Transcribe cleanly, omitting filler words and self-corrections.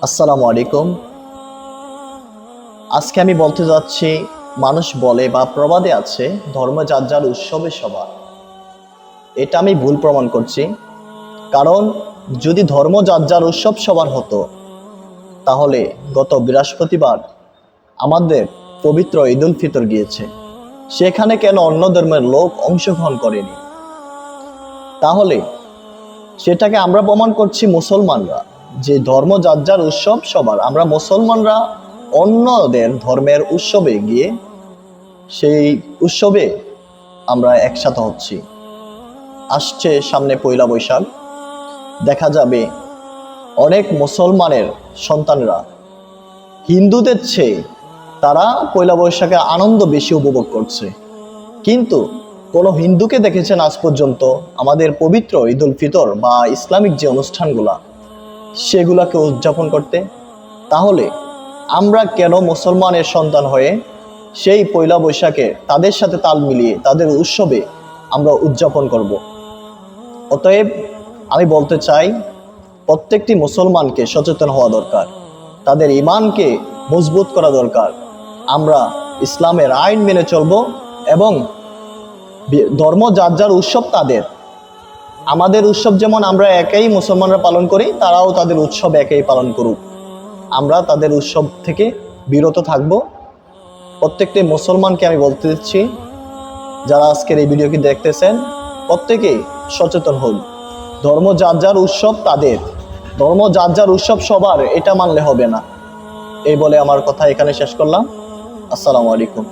আসসালামু আলাইকুম। আজকে আমি বলতে যাচ্ছি, মানুষ বলে বা প্রবাদে আছে ধর্ম যার যার উৎসবে সবার। এটা আমি ভুল প্রমাণ করছি। কারণ যদি ধর্ম যার যার উৎসব সবার হতো, তাহলে গত বৃহস্পতিবার আমাদের পবিত্র ঈদ উল ফিতর গিয়েছে, সেখানে কেন অন্য ধর্মের লোক অংশগ্রহণ করেনি? তাহলে সেটাকে আমরা প্রমাণ করছি মুসলমানরা, যে ধর্ম যার যার উৎসব সবার। আমরা মুসলমানরা অন্যদের ধর্মের উৎসবে গিয়ে সেই উৎসবে আমরা একসাথে হচ্ছি। আসছে সামনে পয়লা বৈশাখ, দেখা যাবে অনেক মুসলমানের সন্তানরা হিন্দুদের চেয়ে তারা পয়লা বৈশাখে আনন্দ বেশি উপভোগ করছে। কিন্তু কোনো হিন্দুকে দেখেছেন আজ পর্যন্ত আমাদের পবিত্র ঈদ উল ফিতর বা ইসলামিক যে অনুষ্ঠানগুলা সেগুলাকে উদযাপন করতে? তাহলে আমরা কেন মুসলমানের সন্তান হয়ে সেই পয়লা বৈশাখে তাদের সাথে তাল মিলিয়ে তাদের উৎসবে আমরা উদযাপন করব? অতএব আমি বলতে চাই, প্রত্যেকটি মুসলমানকে সচেতন হওয়া দরকার, তাদের ঈমানকে মজবুত করা দরকার। আমরা ইসলামের আইন মেনে চলব এবং ধর্ম যার যার উৎসব তাদের। আমাদের উৎসব যেমন আমরা একই মুসলমানরা পালন করি, তারাও তাদের উৎসব একই পালন করুক। আমরা তাদের উৎসব থেকে বিরত থাকব। প্রত্যেকটি মুসলমানকে আমি বলতে দিচ্ছি, যারা আজকের এই ভিডিওটি দেখতেছেন, প্রত্যেকেই সচেতন হন। ধর্ম যার যার উৎসব তাদের, ধর্ম যার যার উৎসব সবার, এটা মানলে হবে না। এই বলে আমার কথা এখানে শেষ করলাম। আসসালামু আলাইকুম।